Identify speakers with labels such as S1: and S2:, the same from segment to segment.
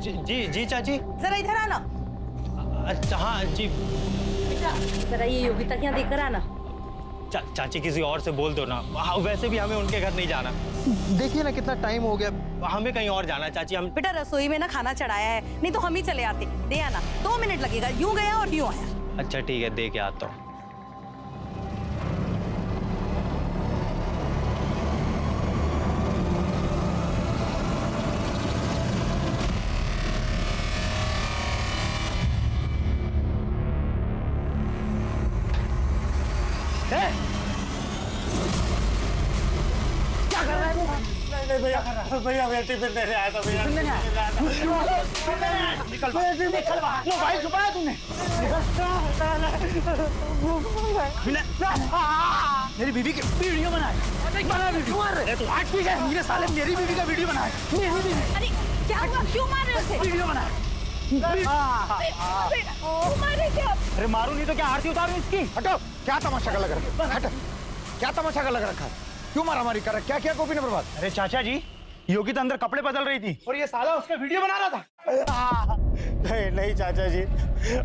S1: जी चाची।
S2: जरा इधर आना।
S1: अच्छा हाँ जी।
S2: बेटा जरा ये योगिता के यहाँ देख कर आना।
S1: चाची किसी और से बोल दो ना, वैसे भी हमें उनके घर नहीं जाना। देखिए ना कितना टाइम हो गया, हमें कहीं और जाना है चाची। हम
S2: बेटा रसोई में ना खाना चढ़ाया है, नहीं तो हम ही चले आते। दे आना, 2 मिनट लगेगा, यूं गया और यूं आया।
S1: अच्छा ठीक है, दे के आता हूँ।
S3: भैया टिफिन देने आया था भैया। निकल मोबाइल छुपाया तुमने? मेरी बीवी की वीडियो बनाए। तू हाथ पीछे मेरे साले मेरी बीवी का वीडियो बनाए।
S2: अरे क्या हुआ, क्यों मार रहे थे?
S3: वीडियो बनाए। अरे मारू नहीं तो क्या आरती उतारू इसकी?
S4: हटो, क्या तमाशा का लग रखा है? हटो, क्या तमाशा का लग रखा है? क्यों मारामारी कर रहा है? क्या किया गोपी ने बर्बाद?
S3: अरे चाचा जी, योगी तो अंदर कपड़े बदल रही थी और ये साला उसका वीडियो बना रहा था। नहीं चाचा जी,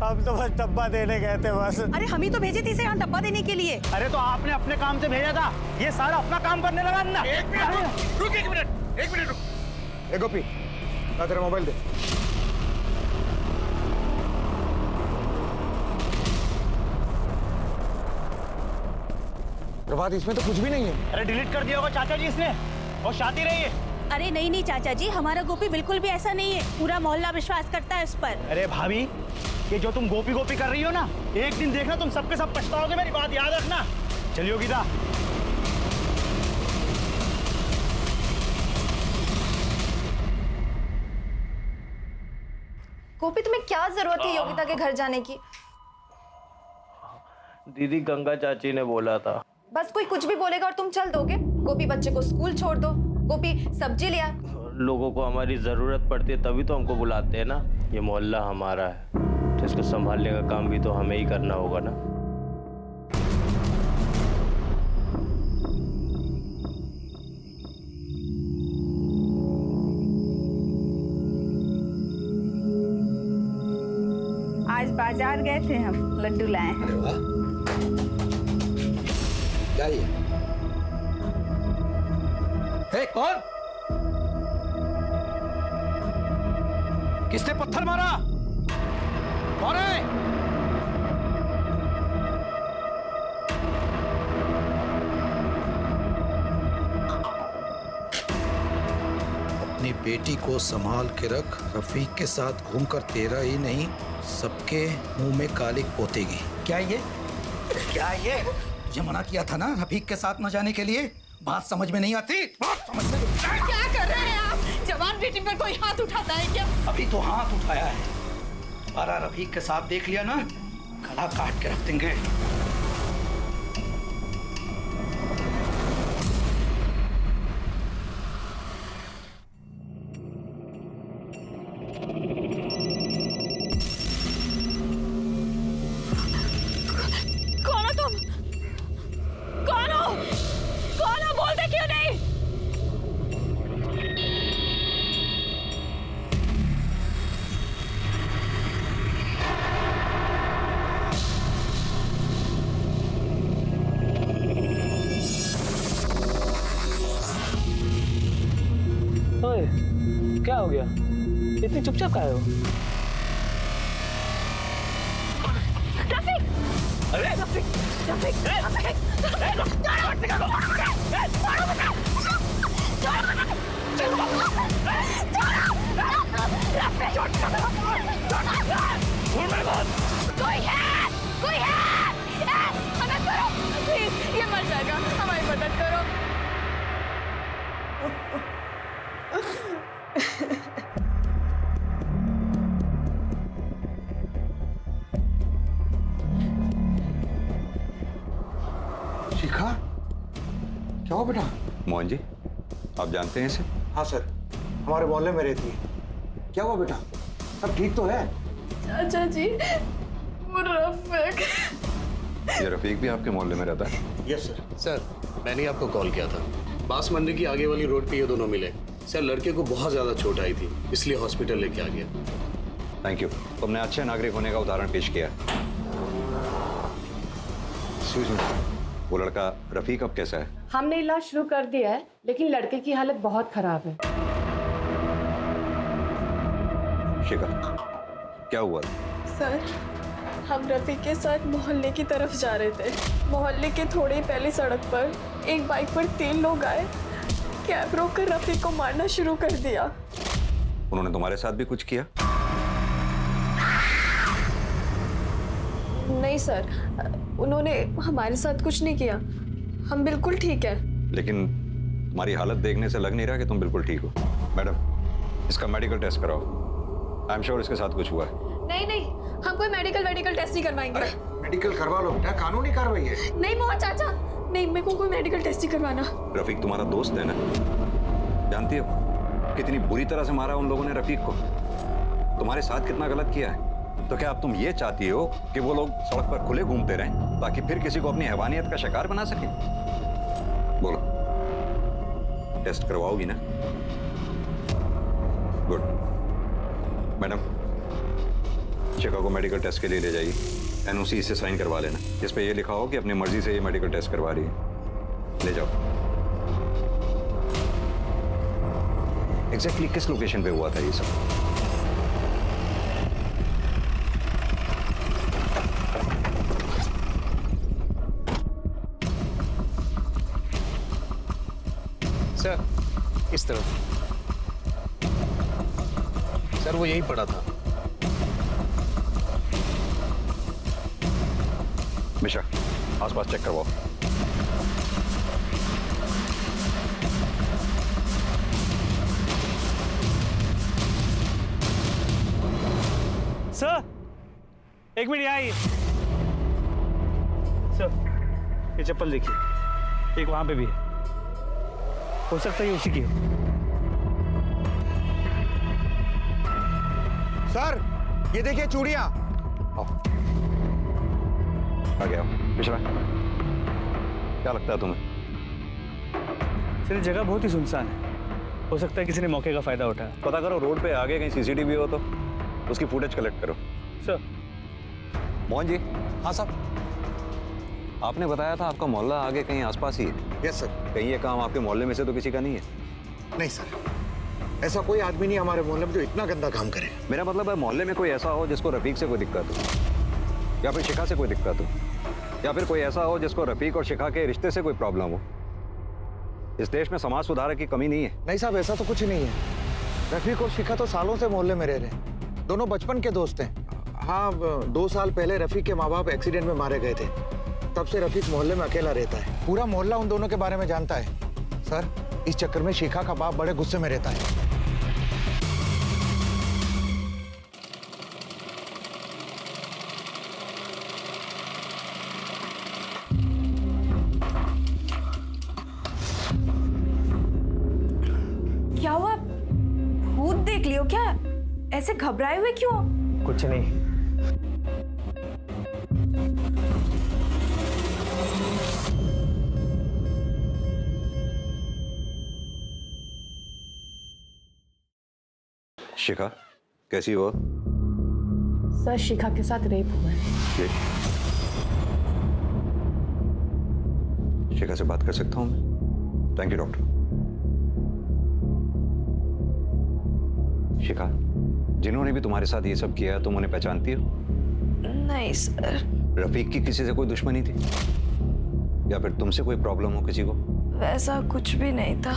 S3: हम तो बस डब्बा देने गए थे बस।
S2: अरे हम ही तो भेजे थे इसे यहाँ डब्बा देने के लिए।
S3: अरे तो आपने अपने काम से भेजा था, ये सारा अपना काम करने लगा ना।
S4: एक मिनट रुक। ए गोपी, ला तेरा मोबाइल दे। प्रभात, इसमें तो कुछ भी नहीं है।
S3: अरे डिलीट कर दिया होगा चाचा जी इसने, और शादी रही है।
S2: अरे नहीं चाचा जी, हमारा गोपी बिल्कुल भी ऐसा नहीं है। पूरा मोहल्ला विश्वास करता है उस पर।
S3: अरे भाभी, ये जो तुम गोपी गोपी कर रही हो ना, एक दिन देखना तुम सबके सब पछताओगे, मेरी बात याद रखना। चलिए योगिता।
S5: गोपी, तुम्हें क्या जरूरत है योगिता के घर जाने की?
S6: दीदी गंगा चाची ने बोला था।
S5: बस कोई कुछ भी बोलेगा और तुम चल दोगे? गोपी बच्चे को स्कूल छोड़ दो, गोपी सब्जी ले आ।
S6: लोगों को हमारी जरूरत पड़ती है तभी तो हमको बुलाते हैं ना। ये मोहल्ला हमारा है तो इसको संभालने का काम भी तो हमें ही करना होगा ना।
S7: आज बाजार गए थे, हम लड्डू लाए।
S4: अरे वाह, क्या ये? कौन?
S3: किसने पत्थर मारा? कौन है?
S8: अपनी बेटी को संभाल के रख। रफीक के साथ घूमकर तेरा ही नहीं सबके मुंह में कालिक पोतेगी।
S4: क्या ये? मना किया था ना रफीक के साथ न जाने के लिए। बात समझ में नहीं आती? बात समझ में
S7: क्या कर रहे हैं आप? जवान बेटी पर कोई हाथ उठाता है क्या?
S4: अभी तो हाथ उठाया है। हमारा रफीक के साथ देख लिया ना, गला काट के रख देंगे।
S7: कौन हो तुम? कौन हो? कौन हो? बोलते क्यों नहीं?
S6: ओए, क्या हो गया? इतनी चुपचाप काहे हो?
S7: रफीक! अरे रफीक! कोई है! मदद करो! प्लीज, ये मर जाएगा, हमारी मदद करो।
S4: शिखा, क्या हुआ बेटा?
S9: मोहन जी, आप जानते हैं इसे?
S4: हाँ सर, हमारे मोहल्ले में रहती है। क्या हुआ बेटा? सब ठीक तो है?
S7: चाचा जी, वो रफीक।
S9: ये रफीक भी आपके मोहल्ले में रहता है?
S4: Yes sir.
S10: सर, मैंने आपको कॉल किया था। बास मंदिर की आगे वाली रोड पे ये दोनों मिले।
S8: सर लड़के को बहुत ज्यादा चोट आई थी, इसलिए हॉस्पिटल लेके आ गया।
S9: थैंक यू, तुमने अच्छे नागरिक होने का उदाहरण पेश किया। Excuse me, वो लड़का रफीक अब कैसा है?
S10: हमने इलाज शुरू कर दिया है, लेकिन लड़के की हालत बहुत खराब है।
S9: शिखा, क्या हुआ?
S11: सर, हम रफीक के साथ मोहल्ले की तरफ जा रहे थे। मोहल्ले के थोड़े ही पहले सड़क पर एक बाइक पर 3 लोग आए, कैब रोककर रफीक को मारना शुरू कर दिया।
S9: उन्होंने तुम्हारे साथ भी कुछ किया?
S11: नहीं सर, उन्होंने हमारे साथ कुछ नहीं किया। हम बिल्कुल ठीक है।
S9: लेकिन तुम्हारी हालत देखने से लग नहीं रहा कि तुम बिल्कुल ठीक हो। मैडम, इसका मेडिकल टेस्ट कराओ। आई एम श्योर इसके साथ कुछ हुआ है।
S11: नहीं, हम कोई मेडिकल टेस्ट नहीं करवाएंगे।
S4: मेडिकल करवा लो बेटा, कानूनी कार्रवाई है।
S11: नहीं मोहन चाचा, नहीं, मेरे को कोई मेडिकल टेस्ट नहीं करवाना।
S9: रफीक तुम्हारा दोस्त है ना? जानती हो कितनी बुरी तरह से मारा उन लोगों ने रफीक को? तुम्हारे साथ कितना गलत किया है। तो क्या अब तुम ये चाहती हो कि वो लोग सड़क पर खुले घूमते रहें ताकि फिर किसी को अपनी हैवानियत का शिकार बना सके? बोलो, टेस्ट करवाओगी ना? गुड। मैडम, शिखा को मेडिकल टेस्ट के लिए ले जाइए। एनओसी से साइन करवा लेना, जिस पे ये लिखा हो कि अपनी मर्जी से ये मेडिकल टेस्ट करवा रही है। ले जाओ। एग्जैक्टली किस लोकेशन पे हुआ था ये सब?
S8: सर इस तरफ। सर वो यहीं पड़ा था।
S9: मिश्रा, आसपास चेक करवाओ।
S3: सर, एक मिनट आइए। सर, ये चप्पल देखिए, एक वहां पे भी है। हो सकता है ये उसी की हो।
S4: सर, ये देखिए चूड़ियां।
S9: आ गया मिश्रा, क्या लगता है तुम्हें?
S3: सर, ये जगह बहुत ही सुनसान है। हो सकता है किसी ने मौके का फायदा उठाया।
S9: पता करो रोड पे आगे कहीं सीसीटीवी हो तो उसकी फुटेज कलेक्ट करो।
S3: सर।
S9: मोहन जी।
S4: हाँ सर।
S9: आपने बताया था आपका मोहल्ला आगे कहीं आसपास ही है।
S4: Yes sir.
S9: कहीं ये काम आपके मोहल्ले में से तो किसी का नहीं है?
S4: नहीं सर, ऐसा कोई आदमी नहीं हमारे मोहल्ले में जो इतना गंदा काम करे।
S9: मेरा मतलब है मोहल्ले में कोई ऐसा हो जिसको रफीक से कोई दिक्कत हो, या फिर शिखा से कोई दिक्कत हो, या फिर कोई ऐसा हो जिसको रफीक और शिखा के रिश्ते से कोई प्रॉब्लम हो। इस देश में समाज सुधारक की कमी नहीं है।
S4: नहीं साहब, ऐसा तो कुछ नहीं है। रफीक और शिखा तो सालों से मोहल्ले में रह रहे हैं। दोनों बचपन के दोस्त हैं। हाँ, 2 साल पहले रफीक के माँ बाप एक्सीडेंट में मारे गए थे। तब से रफीक मोहल्ले में अकेला रहता है। पूरा मोहल्ला उन दोनों के बारे में जानता है। सर, इस चक्कर में शिखा का बाप बड़े गुस्से में रहता है।
S5: क्या हुआ? भूत देख लियो क्या? ऐसे घबराए हुए क्यों?
S3: कुछ नहीं।
S9: शिखा कैसी हो?
S10: सर, शिखा के साथ रेप हुआ है।
S9: शिखा से बात कर सकता हूँ मैं? Thank you doctor. शिखा, जिन्होंने भी तुम्हारे साथ ये सब किया है तुम उन्हें पहचानती हो?
S11: नहीं सर।
S9: रफीक की किसी से कोई दुश्मनी थी, या फिर तुमसे कोई प्रॉब्लम हो किसी को?
S11: वैसा कुछ भी नहीं था।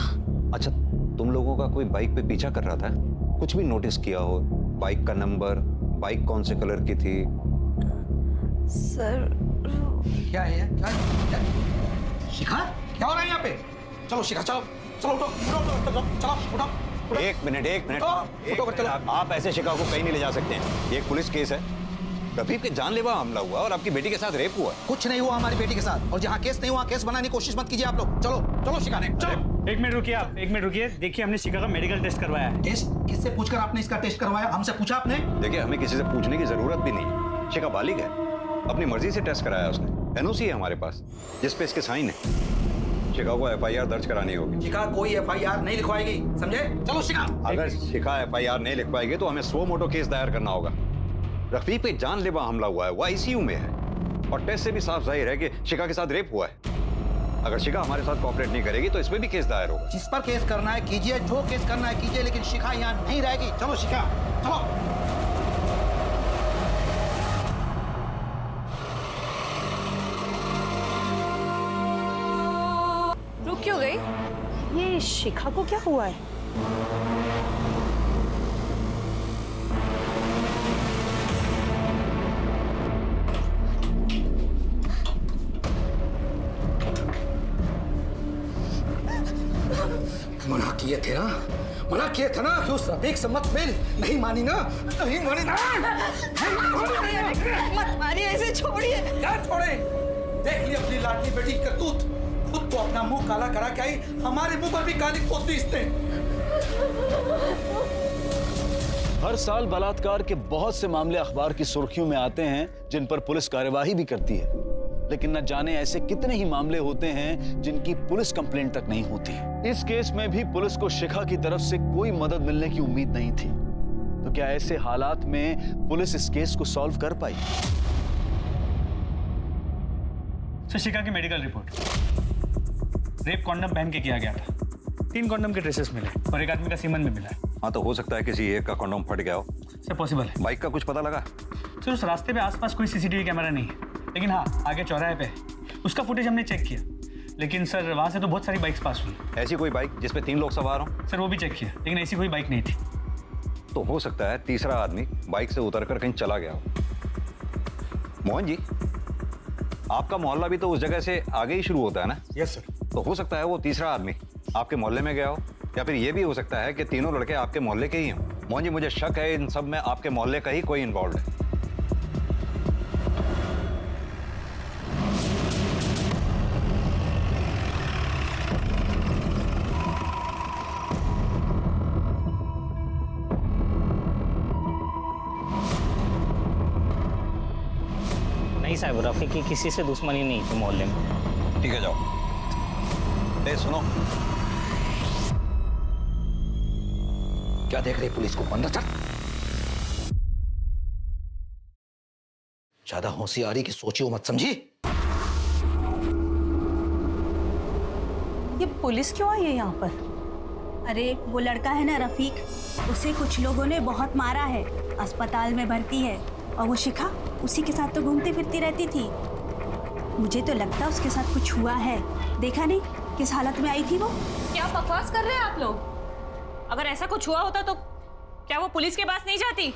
S9: अच्छा, तुम लोगों का कोई बाइक पे पीछा कर रहा था? कुछ भी नोटिस किया हो? बाइक का नंबर, बाइक कौन से कलर की थी?
S11: सर,
S8: क्या है क्या? शिखा, क्या हो रहा है यहाँ पे? चलो शिखा, चलो चलो, उठो उठो उठो, चलो उठो।
S9: एक मिनट आप ऐसे शिखा को कहीं नहीं ले जा सकते हैं। ये एक पुलिस केस है। रफीक के जानलेवा हमला हुआ और आपकी बेटी के साथ रेप हुआ।
S8: कुछ नहीं हुआ हमारी बेटी के साथ, और जहाँ केस नहीं हुआ केस बनाने की कोशिश मत कीजिए आप लोग। चलो चलो शिखा ने, चलो।
S3: एक मिनट रुकिए आप, एक मिनट रुकिए। देखिए, हमने शिखा का मेडिकल टेस्ट करवाया है।
S8: टेस्ट किससे पूछकर आपने इसका टेस्ट करवाया? हमसे पूछा आपने?
S9: देखिए, हमें किसी से पूछने की जरूरत भी नहीं। शिखा बालिग है, अपनी मर्जी से टेस्ट कराया उसने। एनओसी है हमारे पास जिस पे इसके साइन है। शिखा को FIR दर्ज करानी होगी।
S8: शिखा कोई FIR नहीं लिखवाएगी, समझे? चलो शिखा।
S9: अगर शिखा FIR नहीं लिखवाएगी तो हमें सो मोटो केस दायर करना होगा। रफीक पे जानलेवा हमला हुआ है, वो ICU में है और टेस्ट से भी साफ जाहिर है कि शिखा के साथ रेप हुआ है। अगर शिखा हमारे साथ कोऑपरेट नहीं करेगी तो इसमें भी केस दायर होगा।
S8: जिस पर केस करना है कीजिए, जो केस करना है कीजिए, लेकिन शिखा यहाँ नहीं रहेगी। चलो शिखा, चलो।
S2: रुक क्यों गई? ये शिखा को क्या हुआ है?
S8: मना किए थे ना, मना किए थे ना कि उस रफीक से मत मिल। नहीं मानी ना, नहीं मानी ना।
S2: मत मारिए, ऐसे छोड़िए।
S8: क्या छोड़े? देख ली अपनी लाडली बेटी की करतूत। खुद तो अपना मुंह काला करा के आई, हमारे मुंह पर भी काली पोत दी इसने।
S12: हर साल बलात्कार के बहुत से मामले अखबार की सुर्खियों में आते हैं जिन पर पुलिस कार्यवाही भी करती है, लेकिन न जाने ऐसे कितने ही मामले होते हैं जिनकी पुलिस कंप्लेंट तक नहीं होती। इस केस में भी पुलिस को शिखा की तरफ से कोई मदद मिलने की उम्मीद नहीं थी। तो क्या ऐसे हालात में पुलिस इस केस को सॉल्व कर पाई?
S3: सर, शिखा की मेडिकल रिपोर्ट, रेप कॉन्डम पहन के किया गया था। 3 कॉन्डम के ट्रेसेस मिले और एक आदमी का सीमन में मिला है।
S9: हाँ, तो हो सकता है किसी एक का कॉन्डम फट गया हो।
S3: सर पॉसिबल है।
S9: बाइक का कुछ पता लगा?
S3: सर उस रास्ते पे आसपास कोई CCTV कैमरा नहीं है, लेकिन हाँ आगे चौराहे पे उसका फुटेज हमने चेक किया, लेकिन सर वहाँ से तो बहुत सारी बाइक्स पास हुई।
S9: ऐसी कोई बाइक जिसपे 3 लोग सवार हों?
S3: सर वो भी चेक किया, लेकिन ऐसी कोई बाइक नहीं थी।
S9: तो हो सकता है तीसरा आदमी बाइक से उतरकर कहीं चला गया हो। मोहन जी, आपका मोहल्ला भी तो उस जगह से आगे ही शुरू होता है ना?
S3: Yes sir.
S9: तो हो सकता है वो तीसरा आदमी आपके मोहल्ले में गया हो, या फिर ये भी हो सकता है कि तीनों लड़के आपके मोहल्ले के ही हों। मोहन जी, मुझे शक है इन सब में आपके मोहल्ले का ही कोई इन्वॉल्व है।
S1: नहीं साहब, रफीक की किसी से दुश्मनी नहीं थी मोहल्ले में।
S9: ठीक है, जाओ। ए सुनो,
S8: क्या देख रही पुलिस को? अंदर चल। ज्यादा होशियारी की सोची हो मत, समझी?
S2: ये पुलिस क्यों आई है यहाँ पर?
S13: अरे वो लड़का है ना रफीक, उसे कुछ लोगों ने बहुत मारा है, अस्पताल में भर्ती है। और वो शिखा उसी के साथ तो घूमती फिरती रहती थी। मुझे तो लगता है उसके साथ कुछ हुआ है। देखा नहीं किस हालत में आई थी वो?
S7: क्या बकवास कर रहे हैं आप लोग? अगर ऐसा कुछ हुआ होता तो क्या वो पुलिस के पास नहीं जाती?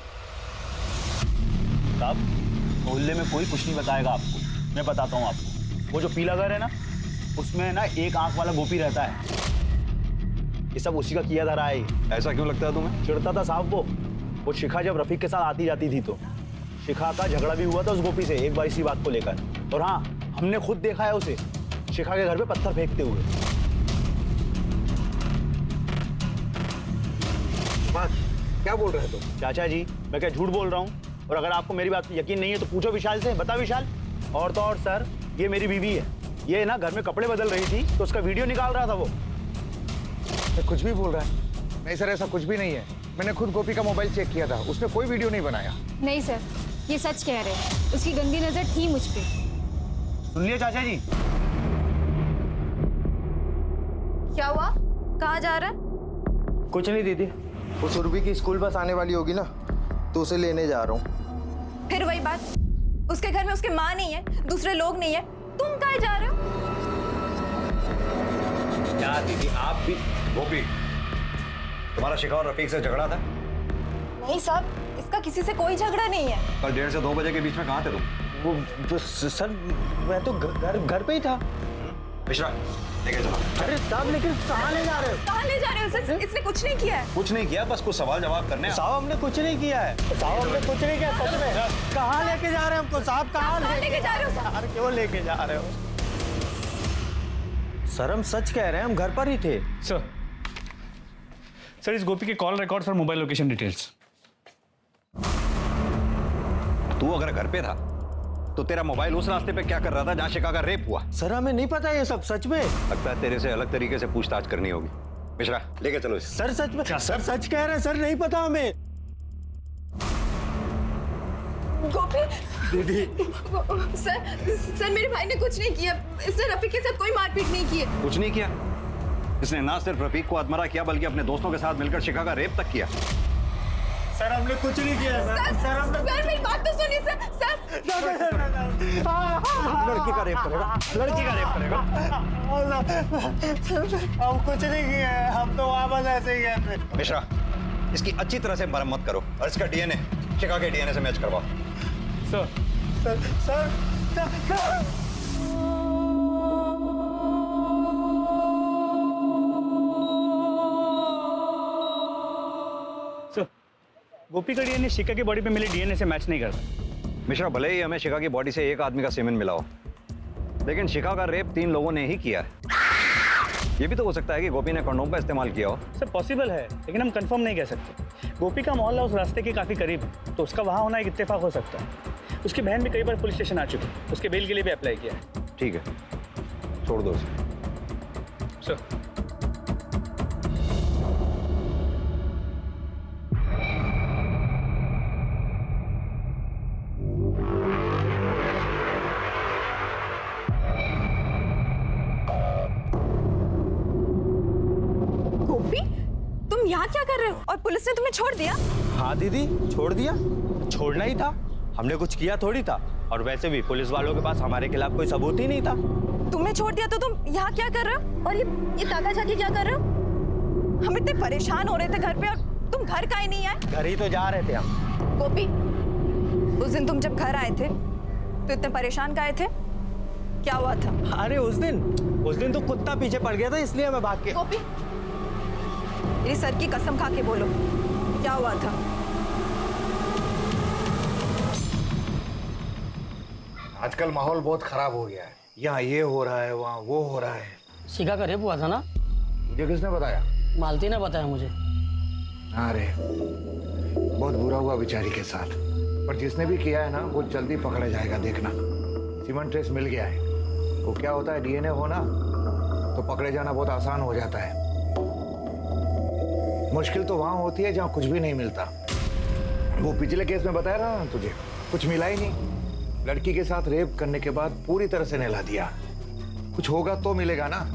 S12: साहब, मोहल्ले में कोई कुछ नहीं बताएगा आपको। मैं बताता हूँ आपको। वो जो पीला घर है ना, उसमें ना एक आंख वाला गोपी रहता है। ये सब उसी का किया धरा है।
S9: ऐसा क्यों लगता है तुम्हें?
S12: चिढ़ता था साहब वो शिखा जब रफीक के साथ आती जाती थी तो शिखा का झगड़ा भी हुआ था उस गोपी से एक बार इसी बात को लेकर। और हाँ, हमने खुद देखा है उसे शिखा के घर पे पत्थर फेंकते हुए।
S4: बात क्या बोल रहे हो तुम?
S12: चाचा जी, मैं क्या झूठ बोल रहा हूँ? और अगर आपको मेरी बात पे यकीन नहीं है तो पूछो विशाल से। बता विशाल। और तो और सर, ये मेरी बीवी है। ये ना घर में कपड़े बदल रही थी तो उसका वीडियो निकाल रहा था वो।
S4: कुछ भी बोल रहा है? नहीं सर, ऐसा कुछ भी नहीं है। मैंने खुद गोपी का मोबाइल चेक किया था, उसने कोई वीडियो नहीं बनाया।
S10: नहीं सर, ये सच कह रहे हैं। उसकी गंदी नजर थी मुझ पे।
S12: सुन लिया चाचा जी?
S5: क्या हुआ? कहाँ जा रहा है?
S4: कुछ नहीं दीदी, वो सुरभि की स्कूल बस आने वाली होगी ना, तो उसे लेने जा रहा हूँ।
S5: फिर वही बात, उसके घर में उसके माँ नहीं है, दूसरे लोग नहीं है, तुम कहाँ जा रहे हो?
S9: क्या दीदी, आप भी? गोपी, तुम्हारा शिखा और रफीक से झगड़ा था?
S5: नहीं साहब, इसका किसी से कोई झगड़ा नहीं है।
S9: कल 1:30 से 2 बजे के बीच में कहाँ थे तुम?
S12: वो तो सर, मैं तो घर पे ही था।
S9: मिश्रा, लेके चलो।
S12: अरे साहब, लेकिन कहाँ ले जा रहे हो?
S5: कहाँ ले जा रहे हो सर? इसने कुछ नहीं किया है।
S9: कुछ नहीं किया, बस कुछ सवाल जवाब करने।
S12: साहब, हमने कुछ नहीं किया है। साहब, हमने कुछ नहीं किया सच में। कहाँ लेके जा रहे हैं हमको साहब? कहाँ
S5: लेके जा रहे हो साहब?
S12: यार क्यों लेके जा रहे हो? सर, हम सच कह रहे हैं, हम घर पर ही थे।
S3: सर इस गोपी के कॉल रिकॉर्ड्स और मोबाइल लोकेशन डिटेल्स।
S9: तू अगर घर पे था तो तेरा मोबाइल उस रास्ते पे क्या कर रहा था जहाँ शिखा का रेप हुआ?
S1: सर हमें नहीं पता ये सब सच में।
S9: लगता है तेरे से अलग तरीके से पूछताछ करनी होगी। मिश्रा लेके चलो इसे।
S1: सर सच में, सर सच कह रहे हैं सर, नहीं पता हमें।
S5: गोपी
S1: दीदी
S5: सर मेरे भाई ने कुछ नहीं किया। इसने रफीक के साथ कोई मारपीट नहीं की है।
S9: कुछ नहीं किया? इसने ना सिर्फ रफीक को आत्महत्या किया बल्कि अपने दोस्तों के साथ मिलकर शिखा का रेप तक किया।
S1: सर हमने कुछ नहीं किया
S5: सर मेरी बात तो सुनिए सर।
S1: लड़की का रेप करेगा, लड़की का रेप करेगा।
S3: हम कुछ नहीं किए हैं, हम तो वापस ऐसे ही गए थे।
S9: मिश्रा इसकी अच्छी तरह से मरम्मत करो और इसका डीएनए शिखा के डीएनए से मैच करवाओ।
S3: सर सर सर सर
S14: गोपी का डीएनए शिखा की बॉडी पे मिले डीएनए से मैच नहीं करता।
S9: मिश्रा भले ही हमें शिखा की बॉडी से एक आदमी का सीमेन मिला हो, लेकिन शिखा का रेप 3 लोगों ने ही किया है। ये भी तो हो सकता है कि गोपी ने कंडोम का इस्तेमाल किया हो।
S14: सर पॉसिबल है, लेकिन हम कंफर्म नहीं कह सकते। गोपी का मोहल्ला उस रास्ते के काफी करीब है, तो उसका वहां होना एक इत्तेफाक हो सकता है। उसकी बहन भी कई बार पुलिस स्टेशन आ चुकी है, उसके बेल के लिए भी अप्लाई किया है।
S9: ठीक है छोड़ दो उसे।
S14: सर
S2: यहाँ क्या कर रहे हो? और पुलिस ने तुम्हें छोड़ दिया?
S1: हाँ दीदी छोड़ दिया, छोड़ना ही था। हमने कुछ किया थोड़ी था, और वैसे भी पुलिस वालों के पास हमारे खिलाफ कोई सबूत ही नहीं था।
S2: तुम्हें छोड़ दिया तो तुम यहाँ क्या कर रहे हो? और ये तागा झाकी क्या कर रहे हो? हम इतने परेशान हो रहे थे घर पे और तुम घर काहे नहीं आए?
S1: घर ही तो जा रहे थे हम।
S2: गोपी उस दिन तुम जब घर आए थे तो इतने परेशान काहे थे? क्या हुआ था?
S1: अरे उस दिन तो कुत्ता पीछे पड़ गया था, इसलिए मैं भाग के।
S2: गोपी मेरी सर की कसम खा के बोलो, क्या हुआ था?
S4: आजकल माहौल बहुत खराब हो गया है। यहाँ ये हो रहा है, वहाँ वो हो रहा है।
S15: शिखा का रेप हुआ था ना?
S4: मुझे किसने बताया?
S15: मालती ने बताया मुझे।
S4: अरे बहुत बुरा हुआ बेचारी के साथ, पर जिसने भी किया है ना वो जल्दी पकड़ा जाएगा, देखना। सीमेंट ट्रेस मिल गया है। वो क्या होता है, डीएनए हो ना तो पकड़े जाना बहुत आसान हो जाता है। मुश्किल तो वहां होती है जहां कुछ भी नहीं मिलता। वो पिछले केस में बताया ना तुझे, कुछ मिला ही नहीं। लड़की के साथ रेप करने के बाद पूरी तरह से नहला दिया। कुछ होगा तो मिलेगा ना।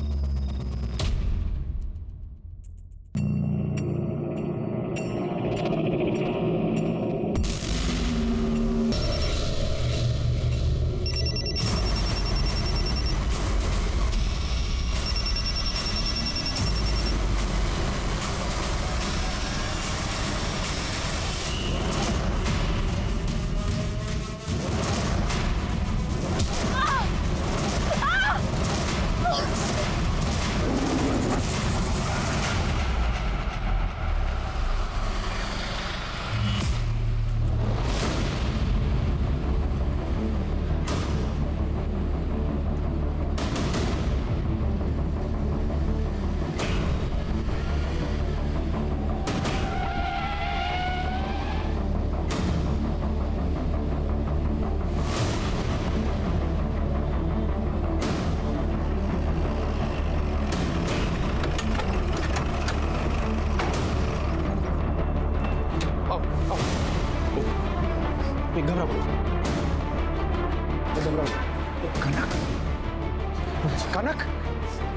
S1: कनक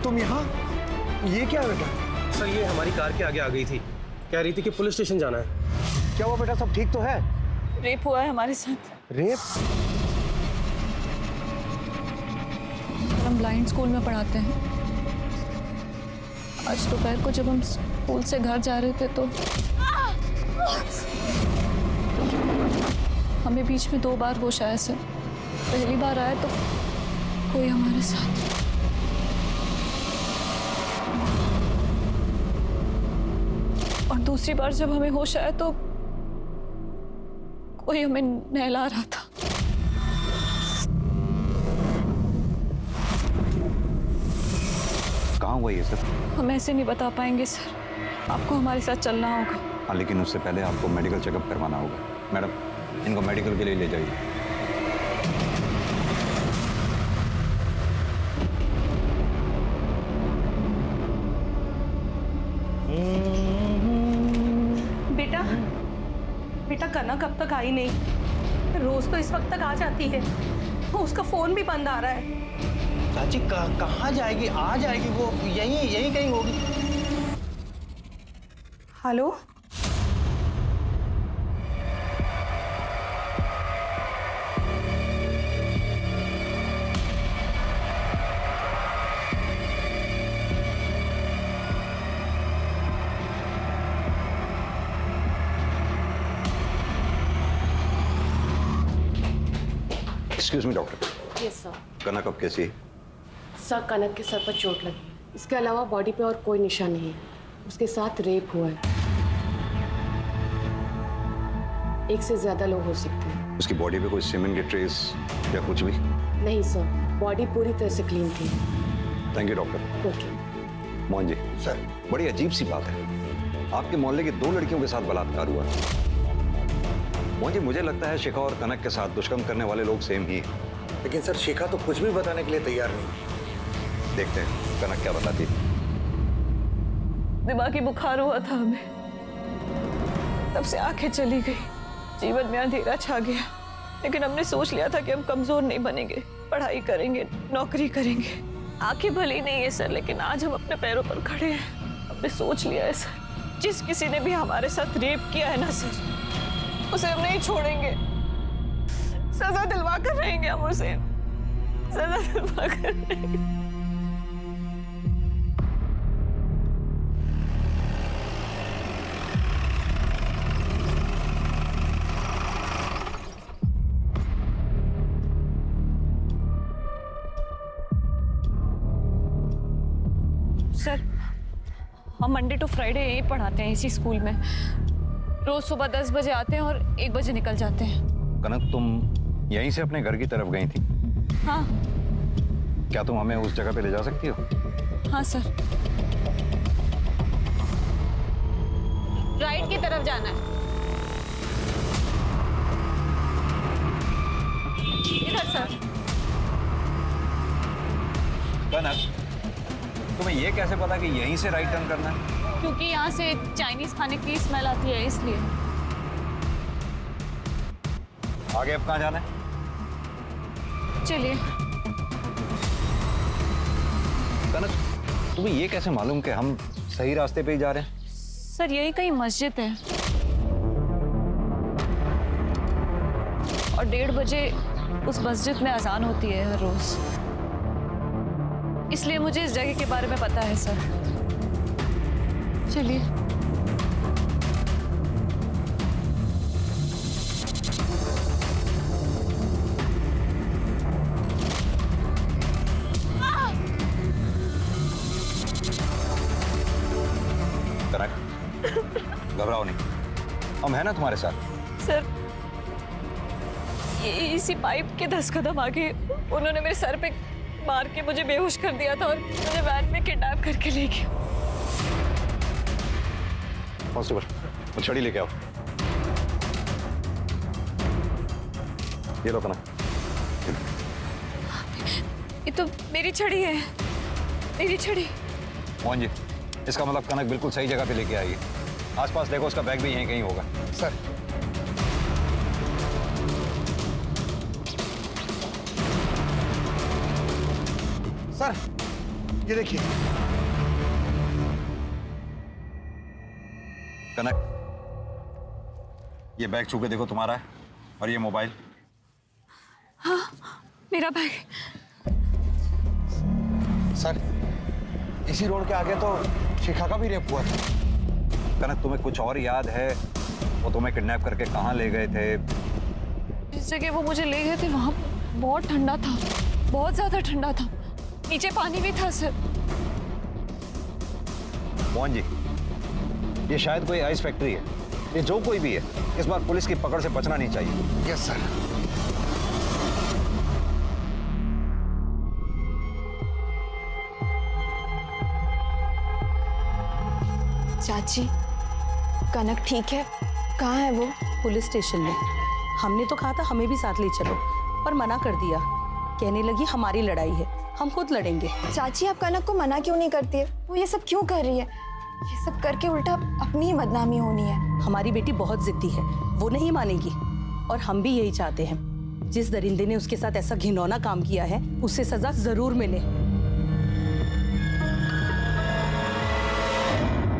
S1: तुम यहाँ? ये क्या है बेटा?
S16: सर ये हमारी कार के आगे आ गई थी, कह रही थी कि पुलिस स्टेशन जाना है।
S1: क्या हुआ बेटा, सब ठीक तो है?
S11: रेप हुआ है हमारे साथ।
S1: रेप?
S11: हम ब्लाइंड स्कूल में पढ़ाते हैं। आज दोपहर को जब हम स्कूल से घर जा रहे थे तो हमें बीच में 2 बार होश आया सर। पहली बार आया तो कोई हमारे साथ, और दूसरी बार जब हमें होश आया तो कोई हमें नहला रहा था।
S9: कहाँ हुआ ये सब?
S11: हम ऐसे नहीं बता पाएंगे सर, आपको हमारे साथ चलना होगा।
S9: हाँ लेकिन उससे पहले आपको मेडिकल चेकअप करवाना होगा। मैडम इनको मेडिकल के लिए ले जाइए।
S11: बेटा कनक अब तक आई नहीं। रोज तो इस वक्त तक आ जाती है, उसका फोन भी बंद आ रहा है।
S1: चाची कहाँ जाएगी? आ जाएगी वो, यहीं कहीं होगी।
S11: Hello,
S9: excuse me doctor.
S10: Yes sir.
S9: Kanak अब कैसी है?
S10: सर कनक के सर पर चोट लगी, इसके अलावा बॉडी पे और कोई निशान नहीं है। उसके साथ रेप हुआ है। एक से ज्यादा लोग हो सकते हैं।
S9: उसकी बॉडी पे कोई सीमेंट की ट्रेस या कुछ भी?
S10: नहीं सर, बॉडी पूरी तरह से क्लीन थी।
S9: Thank you doctor.
S10: Okay.
S9: Mohan ji sir, बड़ी अजीब सी बात है, आपके मोहल्ले की 2 लड़कियों के साथ बलात्कार हुआ। मोहन जी, मुझे लगता है शिखा और कनक के साथ दुष्कर्म करने वाले लोग सेम ही हैं।
S4: लेकिन सर शिखा तो कुछ भी बताने के लिए तैयार नहीं।
S9: देखते हैं कनक क्या बताती।
S2: दिमागी बुखार हुआ था हमें, तब से आंखें चली गई, जीवन में अंधेरा छा गया। लेकिन हमने सोच लिया था कि हम कमजोर नहीं बनेंगे, पढ़ाई करेंगे, नौकरी करेंगे। आंखें भली नहीं है सर, लेकिन आज हम अपने पैरों पर खड़े हैं। हमने सोच लिया है सर, जिस किसी ने भी हमारे साथ रेप किया है ना सर, उसे हम नहीं छोड़ेंगे। सजा दिलवा कर रहेंगे हम उसे, सजा दिलवा कर रहेंगे। सर, हम मंडे टू फ्राइडे यहीं पढ़ाते हैं, इसी स्कूल में। रोज सुबह 10 बजे आते हैं और 1 बजे निकल जाते हैं।
S9: कनक, तुम यहीं से अपने घर की तरफ गई थी?
S2: हाँ।
S9: क्या तुम हमें उस जगह पे ले जा सकती हो?
S2: हाँ सर।
S7: राइट की तरफ जाना है। इधर सर।
S9: कनक, तुम्हें ये कैसे पता कि यहीं से राइट टर्न करना है?
S7: क्योंकि यहाँ से चाइनीज खाने की स्मेल आती है, इसलिए।
S9: आगे अब कहाँ जाना है?
S7: चलिए।
S9: कनक, तुम्हें ये कैसे मालूम कि हम सही रास्ते पे ही जा रहे हैं?
S2: सर, यही कहीं मस्जिद है और 1:30 बजे उस मस्जिद में अजान होती है हर रोज, इसलिए मुझे इस जगह के बारे में पता है सर। चलिए।
S9: कनक, घबराओ नहीं, हम हैं ना तुम्हारे साथ।
S2: सर, इसी पाइप के 10 कदम आगे उन्होंने मेरे सर पे मार के मुझे बेहोश कर दिया था और मुझे वैन में किडनैप करके ले गया।
S9: कांस्टेबल, वो छड़ी लेके आओ। ये लो कनक।
S2: ये तो मेरी छड़ी है, मेरी छड़ी।
S9: मोहन जी, इसका मतलब कनक बिल्कुल सही जगह पे लेके आई है। आसपास देखो, उसका बैग भी यहीं कहीं होगा।
S4: सर, सर, ये देखिए।
S9: कनक, ये बैग छू के देखो, तुम्हारा है। और ये मोबाइल।
S2: हाँ, मेरा बैग।
S4: सर, इसी रोड के आगे तो शिखा का भी रेप हुआ था।
S9: कनक, तुम्हें कुछ और याद है? वो तुम्हें किडनैप करके कहाँ ले गए थे?
S2: जिस जगह वो मुझे ले गए थे वहां बहुत ठंडा था, बहुत ज्यादा ठंडा था। नीचे पानी भी था सर।
S9: मोहन जी, ये शायद कोई आइस फैक्ट्री है। ये जो कोई भी है, इस बार पुलिस की पकड़ से बचना नहीं चाहिए।
S4: Yes sir.
S5: चाची, कनक ठीक है? कहाँ है वो?
S11: पुलिस स्टेशन में। हमने तो कहा था हमें भी साथ ले चलो, पर मना कर दिया। कहने लगी हमारी लड़ाई है, हम खुद लड़ेंगे।
S5: चाची, आप कनक को मना क्यों नहीं करती है? वो ये सब क्यों कर रही है? ये सब करके उल्टा अपनी ही बदनामी होनी है।
S17: हमारी बेटी बहुत जिद्दी है, वो नहीं मानेगी। और हम भी यही चाहते हैं, जिस दरिंदे ने उसके साथ ऐसा घिनौना काम किया है उससे सजा जरूर मिले।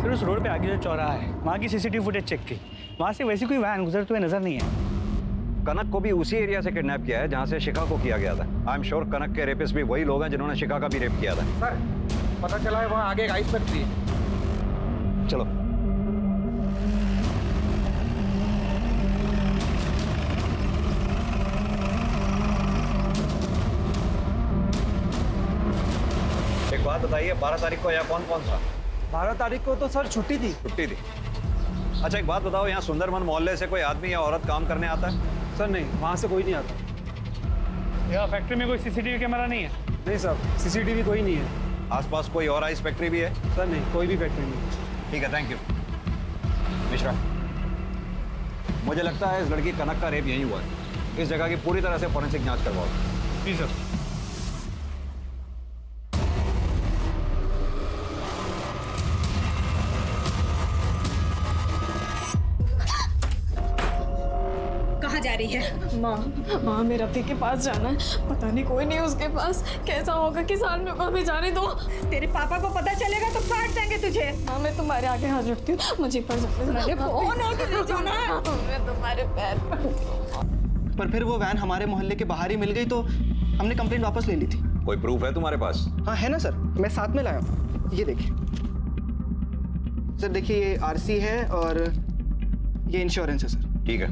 S14: सर उस रोड पे आगे जो चौराहा है वहाँ की सीसीटीवी फुटेज चेक की, वहाँ से वैसी कोई वैन गुजरते हुए नजर नहीं है।
S9: कनक को भी उसी एरिया से किडनैप किया है जहाँ से शिखा को किया गया था। आई एम श्योर कनक के रेपिस्ट भी वही लोग हैं जिन्होंने शिखा का भी रेप किया था।
S4: सर पता चला है वहाँ आगे एक आइस फैक्ट्री है।
S9: चलो एक बात बताइए, 12 तारीख को यहाँ कौन कौन था?
S16: 12 तारीख को तो सर छुट्टी थी।
S9: छुट्टी थी। अच्छा एक बात बताओ, यहाँ सुंदरवन मोहल्ले से कोई आदमी या औरत काम करने आता है?
S16: सर नहीं, वहाँ से कोई नहीं आता।
S14: यहाँ फैक्ट्री में कोई सीसीटीवी कैमरा नहीं है?
S16: नहीं सर, सीसीटीवी कोई नहीं है।
S9: आसपास कोई और आइस फैक्ट्री भी है?
S16: सर नहीं, कोई भी फैक्ट्री नहीं।
S9: ठीक है, थैंक यू। मिश्रा, मुझे लगता है इस लड़की कनक का रेप यहीं हुआ है। इस जगह की पूरी तरह से फॉरेंसिक जांच करवाओ।
S14: जी सर।
S17: कहाँ जा रही है?
S11: माँ हमें रफी के पास जाना है। पता नहीं कोई नहीं उसके पास। कैसा होगा कि साल में हमें जाने दो।
S17: तेरे पापा को पता चलेगा तो काट देंगे तुझे।
S11: हाँ मैं तुम्हारे आगे हाथ जोड़ती हूँ, मुझे पर
S17: अरे कौन है कि नहीं जाना?
S11: मैं तुम्हारे पैर
S16: पर फिर वो वैन हमारे मोहल्ले के बाहर ही मिल गई तो हमने कंप्लेंट वापस ले ली थी।
S9: कोई प्रूफ है तुम्हारे पास?
S16: हाँ है ना सर, मैं साथ में लाया हूँ। ये देखिए सर, देखिए ये आरसी है और ये इंश्योरेंस है सर।
S9: ठीक है,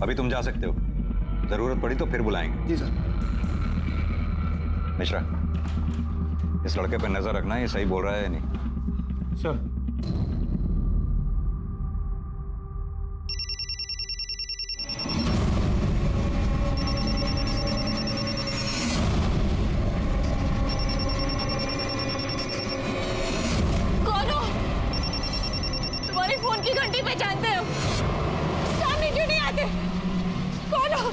S9: अभी तुम जा सकते हो। जरूरत पड़ी तो फिर बुलाएंगे।
S16: जी सर।
S9: मिश्रा, इस लड़के पे नजर रखना, ये सही बोल रहा है या नहीं?
S14: सर।
S7: कौन हो? तुम्हारे फोन की घंटी पहचानते हो? सामने क्यों नहीं आते? कौन हो?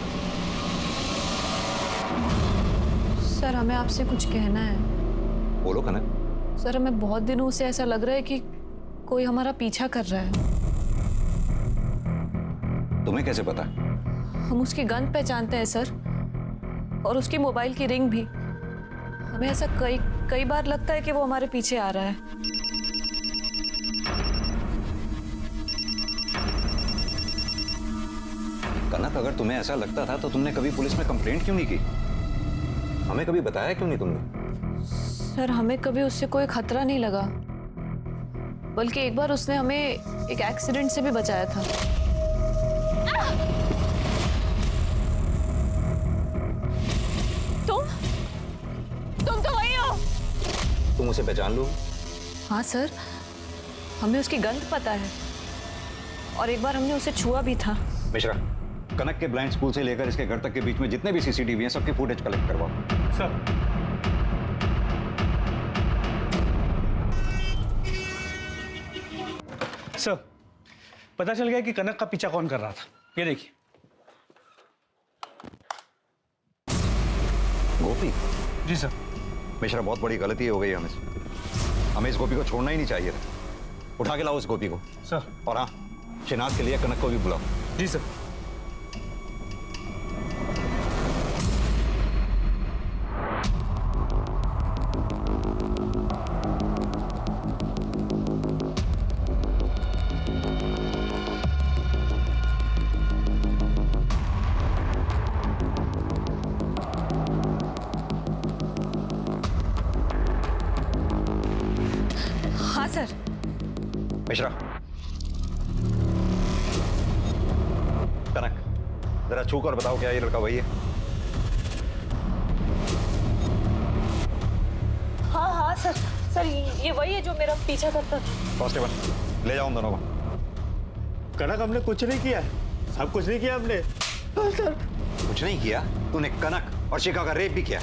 S2: सर हमें आपसे कुछ कहना है।
S9: बोलो कनक।
S2: सर हमें बहुत दिनों से ऐसा लग रहा है कि कोई हमारा पीछा कर रहा है।
S9: तुम्हें कैसे पता?
S2: हम उसकी गंध पहचानते हैं सर, और उसकी मोबाइल की रिंग भी। हमें ऐसा कई बार लगता है कि वो हमारे पीछे आ रहा है।
S9: कनक, अगर तुम्हें ऐसा लगता था तो तुमने कभी पुलिस में कंप्लेंट क्यों नहीं की? हमें कभी बताया क्यों नहीं तुमने?
S2: सर हमें कभी उससे कोई खतरा नहीं लगा, बल्कि एक बार उसने हमें एक एक्सीडेंट से भी बचाया था।
S7: तुम तो वही हो।
S9: तुम उसे पहचान लो?
S2: हाँ सर, हमें उसकी गंध पता है, और एक बार हमने उसे छुआ भी था।
S9: मिश्रा, कनक के ब्लाइंड स्कूल से लेकर इसके घर तक के बीच में जितने भी सीसीटीवी हैं सबके फुटेज कलेक्ट करवाओ।
S14: सर। सर, पता चल गया कि कनक का पीछा कौन कर रहा था। ये देखिए।
S9: गोपी?
S14: जी सर।
S9: मिश्रा, बहुत बड़ी गलती हो गई हमें से। हमें इस गोपी को छोड़ना ही नहीं चाहिए था। उठा के लाओ इस गोपी को।
S14: सर।
S9: और हाँ, शिनाख्त के लिए कनक को भी बुलाओ।
S14: जी सर।
S2: हाँ सर।
S9: मिश्रा, कनक, जरा छू कर बताओ क्या ये लड़का वही है?
S2: हाँ हाँ सर, सर ये वही है जो मेरा पीछा करता था।
S9: कांस्टेबल, ले जाओ उन दोनों को।
S3: कनक, हमने कुछ नहीं किया। सब कुछ नहीं किया हमने।
S9: सर, कुछ नहीं किया? तूने कनक और शिखा का रेप भी किया?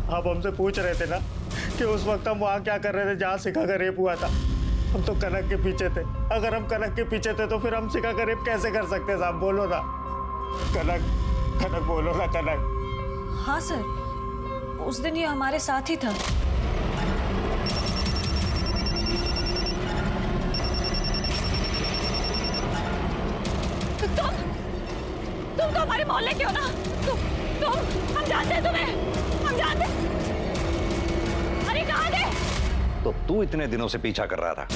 S3: आप हमसे पूछ रहे थे ना कि उस वक्त हम वहाँ क्या कर रहे थे जहाँ शिखा का रेप हुआ था। हम तो कनक के पीछे थे। अगर हम कनक के पीछे थे तो फिर हम शिखा का रेप कैसे कर सकते साहब? बोलो ना कनक, कनक बोलो ना कनक।
S2: हाँ सर, उस दिन ये हमारे साथ ही था।
S7: तुम तो हमारे मोहल्ले के हो ना। तुम हम जानते हैं तुम्हें, हम जानते। अरे कहाँ थे?
S9: तो तू इतने दिनों से पीछा कर रहा था,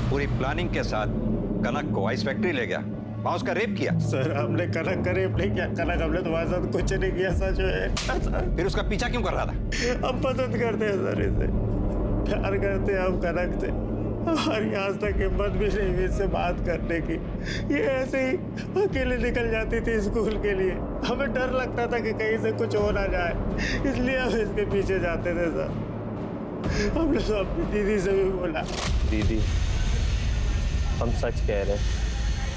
S9: पूरी प्लानिंग के साथ कनक को आइस फैक्ट्री ले गया, वहां उसका रेप किया।
S3: सर हमने कनक का रेप नहीं किया, कनक हमने तुम्हारे साथ कुछ नहीं किया, सच है।
S9: फिर उसका पीछा क्यों कर रहा था?
S3: हम पसंद करते हैं सर इसे, प्यार करते हैं हम कनक से। हमारी आज तक हिम्मत भी नहीं हुई इससे बात करने की। ये ऐसे ही अकेले निकल जाती थी स्कूल के लिए। हमें डर लगता था कि कहीं से कुछ हो ना जाए, इसलिए हम इसके पीछे जाते थे सर। हमने तो अपनी दीदी से भी बोला।
S6: दीदी हम सच कह रहे हैं,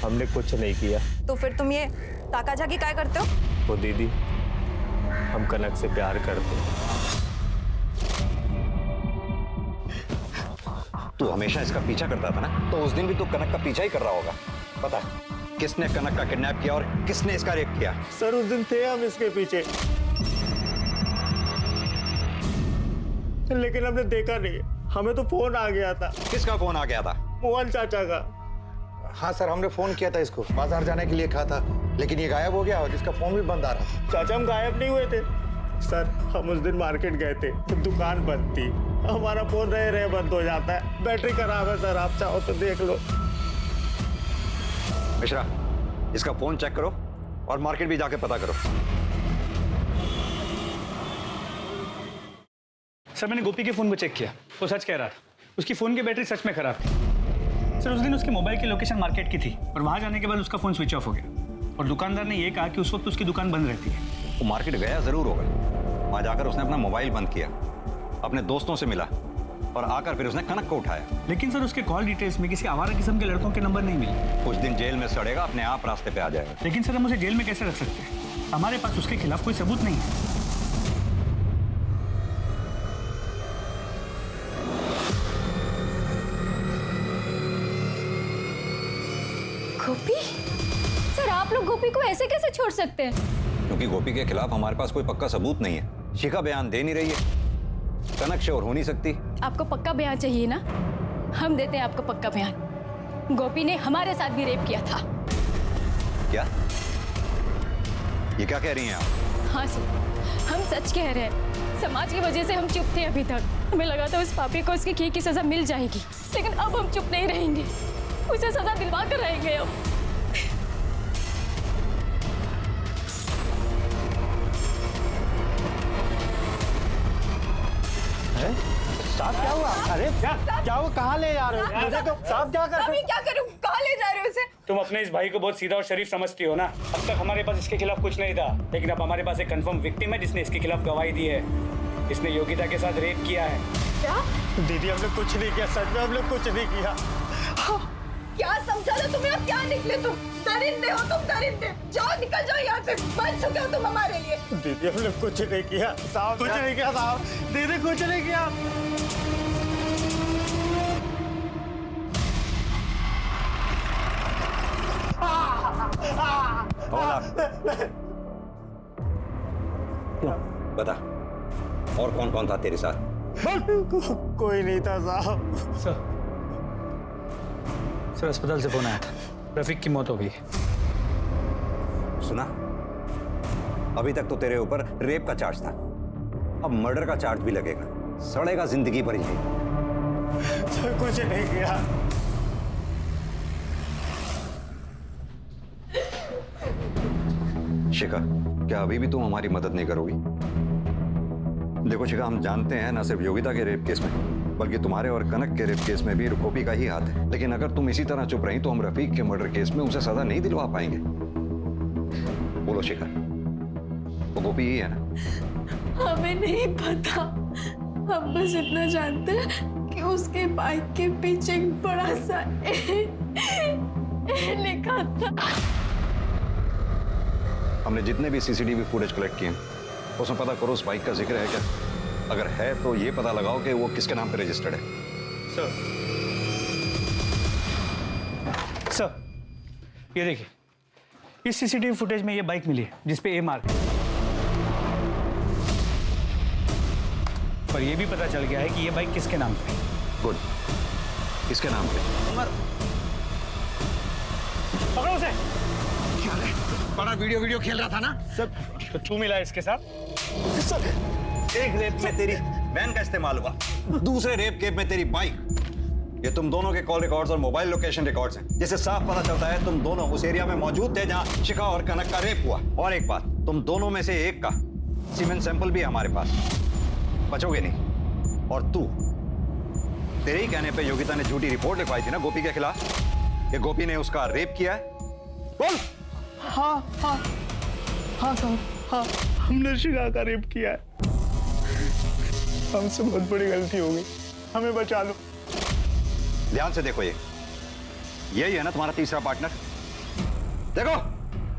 S6: हमने कुछ नहीं किया।
S5: तो फिर तुम ये ताकाझाकी काय करते हो?
S6: तो दीदी हम कनक से प्यार करते हैं।
S9: तू हमेशा इसका पीछा करता था ना, तो उस दिन भी तू कनक का पीछा ही कर रहा होगा। पता है किसने कनक का किडनैप किया और किसने इसका रेप किया?
S3: सर उस दिन थे हम इसके पीछे, लेकिन हमने देखा नहीं। हमें तो फोन आ गया था।
S9: किसका फोन आ गया था?
S3: मोहन चाचा का।
S4: हाँ सर, हमने फोन किया था इसको, बाजार जाने के लिए कहा था, लेकिन ये गायब हो गया और इसका फोन भी बंद आ रहा था।
S3: चाचा हम गायब नहीं हुए थे सर, हम उस दिन मार्केट गए थे तो दुकान बंद थी। हमारा फोन रहे बंद हो जाता है, बैटरी खराब है सर, आप चाहो तो देख लो।
S9: मिश्रा, इसका फोन चेक करो और मार्केट भी जाके पता करो।
S14: सर मैंने गोपी के फोन को चेक किया, वो सच कह रहा था। उसकी फोन की बैटरी सच में खराब थी। सर उस दिन उसके मोबाइल की लोकेशन मार्केट की थी और वहां जाने के बाद उसका फोन स्विच ऑफ हो गया और दुकानदार ने यह कहा कि उस वक्त उसकी दुकान बंद रहती है।
S9: वो मार्केट गया जरूर होगा, वहां जाकर उसने अपना मोबाइल बंद किया, अपने दोस्तों से मिला और आकर फिर उसने कनक को उठाया।
S14: लेकिन सर उसके कॉल डिटेल्स में किसी आवारा किस्म के लड़कों के नंबर नहीं मिले।
S9: कुछ दिन जेल में सड़ेगा, अपने आप रास्ते पे आ जाएगा।
S14: लेकिन सर हम उसे जेल में कैसे रख सकते हैं? हमारे पास उसके खिलाफ कोई सबूत नहीं है।
S5: गोपी? सर आप लोग गोपी को ऐसे कैसे छोड़ सकते हैं?
S9: क्योंकि गोपी के खिलाफ हमारे पास कोई पक्का सबूत नहीं है। शिखा बयान दे नहीं रही है, कनक श्योर हो नहीं सकती।
S7: आपको पक्का बयान चाहिए ना? हम देते हैं आपको पक्का बयान। गोपी ने हमारे साथ भी रेप किया था।
S9: क्या? ये क्या कह रही हैं आप?
S7: हाँ सर, हम सच कह रहे हैं। समाज की वजह से हम चुप थे अभी तक। हमें लगा था उस पापी को उसकी किए की सजा मिल जाएगी, लेकिन अब हम चुप नहीं रहेंगे, उसे सजा दिलवा कर रहेंगे अब।
S1: साहब क्या हुआ? अरे क्या हुआ? कहाँ ले जा रहे हो? मुझे तो साहब क्या कर?
S5: अभी क्या करूं? कहाँ ले जा रहे हो उसे?
S14: तुम अपने इस भाई को बहुत सीधा और शरीफ समझती हो ना। अब तक हमारे पास इसके खिलाफ कुछ नहीं था, लेकिन अब हमारे पास एक कंफर्म विक्टिम है जिसने इसके खिलाफ गवाही दी है। इसने योगिता के साथ रेप किया है।
S5: क्या?
S3: दीदी हमने कुछ नहीं किया, सच में हमने कुछ नहीं किया।
S5: क्या समझा था तुम्हें? अब क्या निकले तुम? दरिंदे हो तुम, दरिंदे। जाओ निकल जाओ यहाँ से, बन चुके हो तुम हमारे लिए।
S3: दीदी हमने कुछ नहीं किया साहब, कुछ नहीं किया साहब, दीदी कुछ नहीं किया।
S9: बता, और कौन कौन था तेरे साथ?
S3: कोई नहीं था साहब।
S14: सर अस्पताल से फोन आया था, रफीक की मौत हो गई।
S9: सुना? अभी तक तो तेरे ऊपर रेप का चार्ज था, अब मर्डर का चार्ज भी लगेगा। सड़ेगा जिंदगी भर यही।
S3: सर कुछ नहीं किया।
S9: शिखा, क्या अभी भी तुम हमारी मदद नहीं करोगी? देखो शिखा, हम जानते हैं न सिर्फ योगिता के रेप केस में, बल्कि तुम्हारे और कनक के रेप केस में भी गोपी का ही हाथ है। लेकिन अगर तुम इसी तरह चुप रही तो हम रफीक के मर्डर केस में उसे सजा नहीं दिलवा पाएंगे। बोलो शिखा, वो गोपी ही है ना?
S11: हमें नहीं पता, हम बस इतना जानते हैं कि उसके बाइक के पीछे एक बड़ा सा ए लिखा था।
S9: हमने जितने भी सीसीटीवी फुटेज कलेक्ट किए उसमें पता करो उस बाइक का जिक्र है क्या। अगर है तो ये पता लगाओ कि वो किसके नाम पे रजिस्टर्ड है।
S14: सर ये देखिए, इस सीसीटीवी फुटेज में ये बाइक मिली है जिसपे ए मार्क है, और ये भी पता चल गया है कि ये बाइक किसके नाम पे है।
S9: गुड, किसके नाम पे?
S14: पकड़ो उसे।
S4: ख्याल है? बड़ा वीडियो खेल रहा था ना?
S14: सर तो तू मिला इसके साथ?
S9: सर एक रेप में तेरी वैन का इस्तेमाल हुआ, दूसरे रेप केस में तेरी बाइक। ये तुम दोनों के कॉल रिकॉर्ड्स और मोबाइल लोकेशन रिकॉर्ड्स हैं, जिससे साफ पता चलता है तुम दोनों उस एरिया में मौजूद थे जहां शिखा और कनक का रेप हुआ। और एक बात, तुम दोनों में से एक का सीमेंट सैंपल भी है हमारे पास, बचोगे नहीं। और तू, तेरे ही कहने पे योगिता ने झूठी रिपोर्ट लिखवाई थी ना गोपी के खिलाफ, कि गोपी ने उसका रेप किया है। बोल।
S3: हाँ साहब, हाँ हमने शिखा का रेप किया है। हमसे बहुत बड़ी गलती हो गई, हमें बचा लो।
S9: ध्यान से देखो, यही है ना तुम्हारा तीसरा पार्टनर? देखो।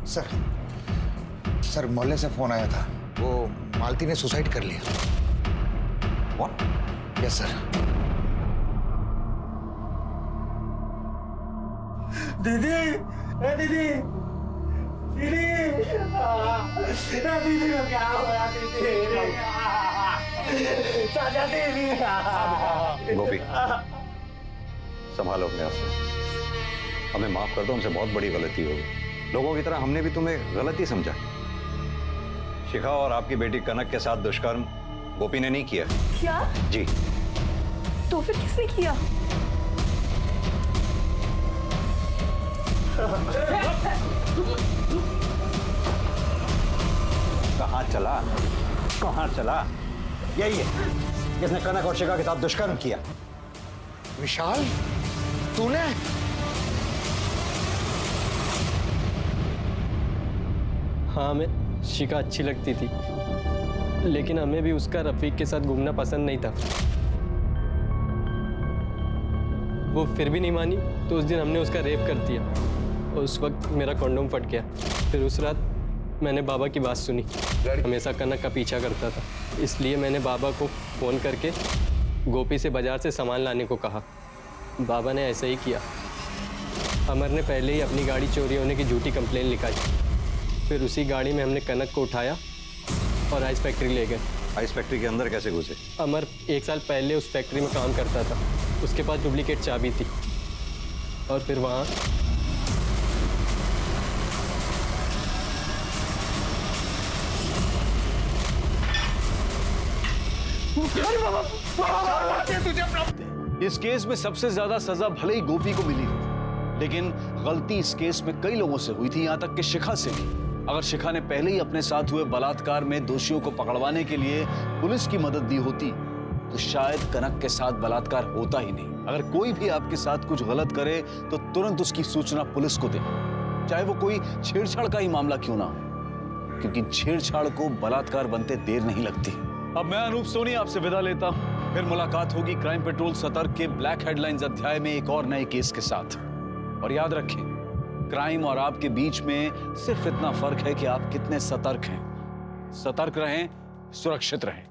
S4: सर मोहल्ले से फोन आया था, वो मालती ने सुसाइड कर लिया।
S9: What?
S4: Yes sir.
S3: दीदी, दीदी, दीदी, दीदी को क्या हुआ? दीदी,
S9: गोपी संभालो अपने आप को, हमें माफ कर दो, हमसे बहुत बड़ी गलती हो गई। लोगों की तरह हमने भी तुम्हें गलत ही समझा। शिखा और आपकी बेटी कनक के साथ दुष्कर्म गोपी ने नहीं किया।
S5: क्या?
S9: जी।
S5: तो फिर किसने किया?
S9: कहाँ चला? यही है जिसने कनक और शिखा के साथ दुष्कर्म किया।
S4: विशाल, तूने?
S18: हाँ, हमें शिखा अच्छी लगती थी, लेकिन हमें भी उसका रफीक के साथ घूमना पसंद नहीं था। वो फिर भी नहीं मानी, तो उस दिन हमने उसका रेप कर दिया और उस वक्त मेरा कॉन्डोम फट गया। फिर उस रात मैंने बाबा की बात सुनी, हमेशा कनक का पीछा करता था, इसलिए मैंने बाबा को फ़ोन करके गोपी से बाज़ार से सामान लाने को कहा। बाबा ने ऐसा ही किया। अमर ने पहले ही अपनी गाड़ी चोरी होने की झूठी कंप्लेन लिखाई। फिर उसी गाड़ी में हमने कनक को उठाया और आइस फैक्ट्री ले गए।
S9: आइस फैक्ट्री के अंदर कैसे घुसे?
S18: अमर 1 साल पहले उस फैक्ट्री में काम करता था, उसके पास डुप्लीकेट चाबी थी और फिर वहाँ
S12: इस केस में सबसे ज्यादा सजा भले ही गोपी को मिली हो, लेकिन गलती इस केस में कई लोगों से हुई थी, यहां तक कि शिखा से भी। अगर शिखा ने पहले ही अपने साथ हुए बलात्कार में दोषियों को पकड़वाने के लिए पुलिस की मदद दी होती तो शायद कनक के साथ बलात्कार होता ही नहीं। अगर कोई भी आपके साथ कुछ गलत करे तो तुरंत उसकी सूचना पुलिस को दें, चाहे वो कोई छेड़छाड़ का ही मामला क्यों ना हो, क्योंकि छेड़छाड़ को बलात्कार बनते देर नहीं लगती। अब मैं अनूप सोनी आपसे विदा लेता हूं। फिर मुलाकात होगी क्राइम पेट्रोल सतर्क के ब्लैक हेडलाइंस अध्याय में एक और नए केस के साथ। और याद रखें, क्राइम और आपके बीच में सिर्फ इतना फर्क है कि आप कितने सतर्क हैं। सतर्क रहें, सुरक्षित रहें।